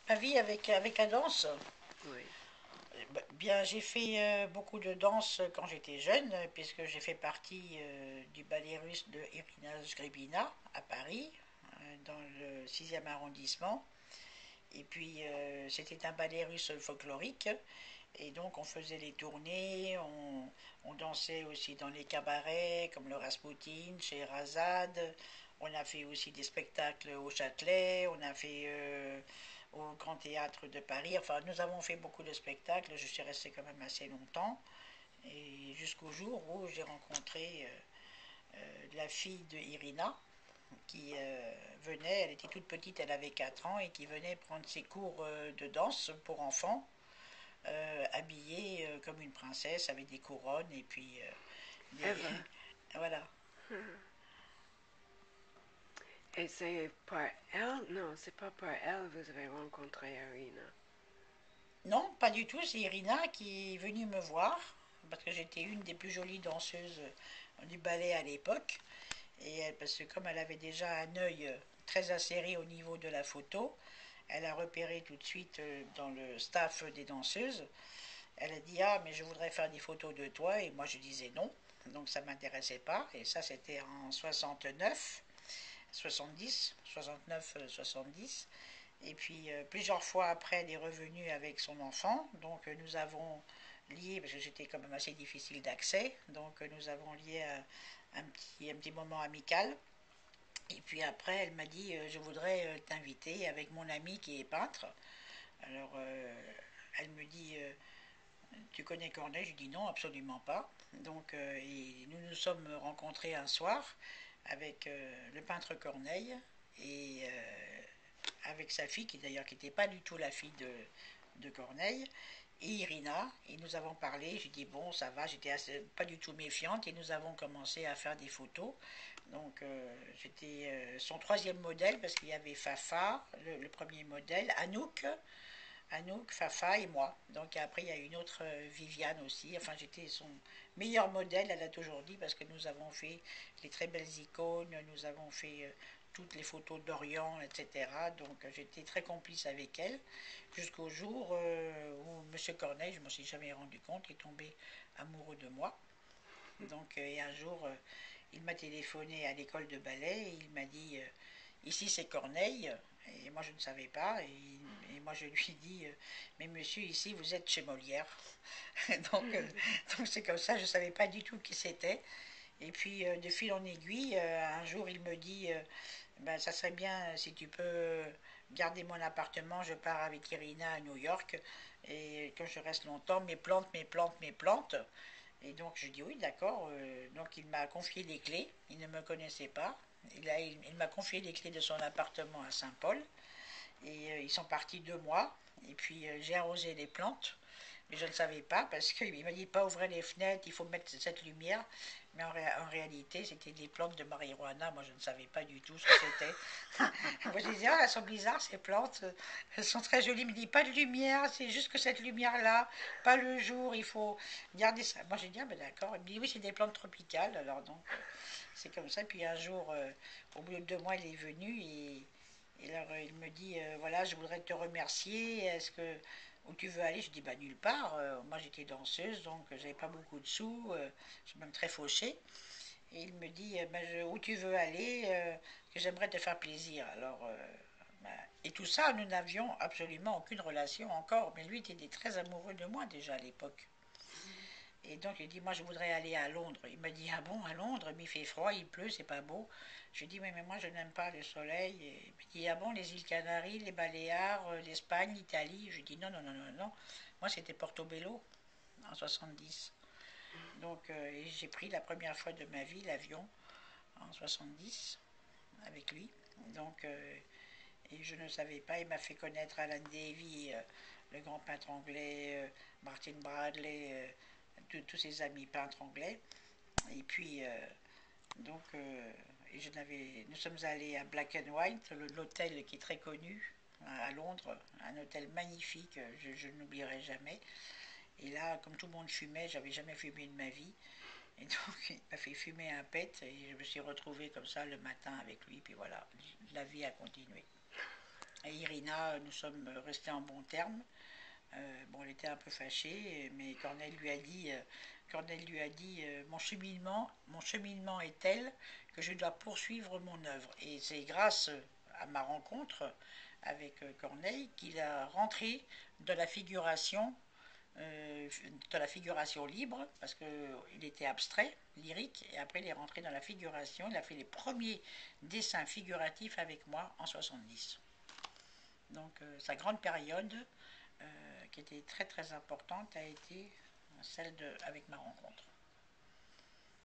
Ma vie avec la danse, Oui. bien j'ai fait beaucoup de danse quand j'étais jeune, puisque j'ai fait partie du ballet russe de Irina Sgribina à Paris, dans le 6e arrondissement. Et puis c'était un ballet russe folklorique, et donc on faisait les tournées, on dansait aussi dans les cabarets comme le Rasputin, chez Razad. On a fait aussi des spectacles au Châtelet, on a fait au Grand Théâtre de Paris. Enfin, nous avons fait beaucoup de spectacles. Je suis restée quand même assez longtemps. Et jusqu'au jour où j'ai rencontré la fille de Irina, qui venait, elle était toute petite, elle avait 4 ans, et qui venait prendre ses cours de danse pour enfants, habillée comme une princesse, avec des couronnes, et puis des... Eva. voilà. Et c'est par elle? Non, c'est pas par elle que vous avez rencontré Arina. Non, pas du tout, c'est Irina qui est venue me voir, parce que j'étais une des plus jolies danseuses du ballet à l'époque. Parce que comme elle avait déjà un œil très acéré au niveau de la photo, elle a repéré tout de suite dans le staff des danseuses. Elle a dit: ah, mais je voudrais faire des photos de toi. Et moi je disais non, donc ça ne m'intéressait pas. Et ça, c'était en 69, 70, 69, 70. Et puis plusieurs fois après, elle est revenue avec son enfant. Donc nous avons lié, parce que j'étais quand même assez difficile d'accès, donc nous avons lié un petit moment amical. Et puis après, elle m'a dit: je voudrais t'inviter avec mon ami qui est peintre. Alors, elle me dit: tu connais Corneille? Je dis: non, absolument pas. Donc, et nous nous sommes rencontrés un soir avec le peintre Corneille et avec sa fille, qui d'ailleurs n'était pas du tout la fille de Corneille, et Irina, et nous avons parlé. J'ai dit: bon, ça va, j'étais pas du tout méfiante, et nous avons commencé à faire des photos. Donc j'étais son troisième modèle, parce qu'il y avait Fafa, le premier modèle, Anouk, Fafa et moi. Donc après il y a une autre Viviane aussi. Enfin, j'étais son meilleur modèle, elle a toujours dit, parce que nous avons fait des très belles icônes, nous avons fait toutes les photos d'Orient, etc. Donc j'étais très complice avec elle, jusqu'au jour où Monsieur Corneille, je ne m'en suis jamais rendu compte, est tombé amoureux de moi. Donc et un jour, il m'a téléphoné à l'école de ballet, et il m'a dit: ici c'est Corneille. Et moi je ne savais pas. Et moi je lui ai dit: mais monsieur, ici vous êtes chez Molière. donc donc c'est comme ça, je ne savais pas du tout qui c'était. Et puis de fil en aiguille, un jour il me dit: ben, ça serait bien si tu peux garder mon appartement, je pars avec Irina à New York. Et quand je reste longtemps, mes plantes, mes plantes, mes plantes. Et donc je dis: oui, d'accord. Donc il m'a confié les clés, il ne me connaissait pas. Il m'a confié les clés de son appartement à Saint-Paul. Et ils sont partis 2 mois. Et puis j'ai arrosé les plantes. Mais je ne savais pas, parce qu'il m'a dit: pas ouvrir les fenêtres, il faut mettre cette lumière. Mais en réalité, c'était des plantes de marijuana. Moi, je ne savais pas du tout ce que c'était. Moi, je disais: ah, elles sont bizarres ces plantes. Elles sont très jolies. Il me dit: pas de lumière, c'est juste que cette lumière-là, pas le jour, il faut garder ça. Moi, j'ai dit: ah, ben d'accord. Il me dit: oui, c'est des plantes tropicales. Alors, donc, c'est comme ça. Puis un jour, au bout de 2 mois, il est venu, et alors il me dit: voilà, je voudrais te remercier. Est-ce que où tu veux aller? Je dis: bah nulle part. Moi, j'étais danseuse, donc j'avais pas beaucoup de sous. Je suis même très fauchée. Et il me dit: ben, où tu veux aller, que j'aimerais te faire plaisir. Alors, ben, et tout ça, nous n'avions absolument aucune relation encore. Mais lui était très amoureux de moi déjà à l'époque. Et donc il dit: moi je voudrais aller à Londres. Il m'a dit: ah bon, à Londres? Mais il fait froid, il pleut, c'est pas beau. Je dis: mais moi je n'aime pas le soleil. Et il me dit: ah bon, les îles Canaries, les Baléares, l'Espagne, l'Italie? Je dis: non, non, non, non, non. Moi c'était Portobello en 70. Donc j'ai pris la première fois de ma vie l'avion en 70 avec lui. Donc et je ne savais pas, il m'a fait connaître Alan Davy, le grand peintre anglais, Martin Bradley, tous ses amis peintres anglais. Et puis, donc, et nous sommes allés à Black and White, l'hôtel qui est très connu à Londres, un hôtel magnifique, je n'oublierai jamais. Et là, comme tout le monde fumait, j'avais jamais fumé de ma vie. Et donc, il m'a fait fumer un pet, et je me suis retrouvée comme ça le matin avec lui. Puis voilà, la vie a continué. Et Irina, nous sommes restés en bons termes. Bon, elle était un peu fâchée, mais Corneille lui a dit mon cheminement est tel que je dois poursuivre mon œuvre. Et c'est grâce à ma rencontre avec Corneille qu'il a rentré de la figuration dans la figuration libre, parce qu'il était abstrait, lyrique, et après il est rentré dans la figuration. Il a fait les premiers dessins figuratifs avec moi en 70. Donc sa grande période, qui était très très importante, a été celle avec ma rencontre.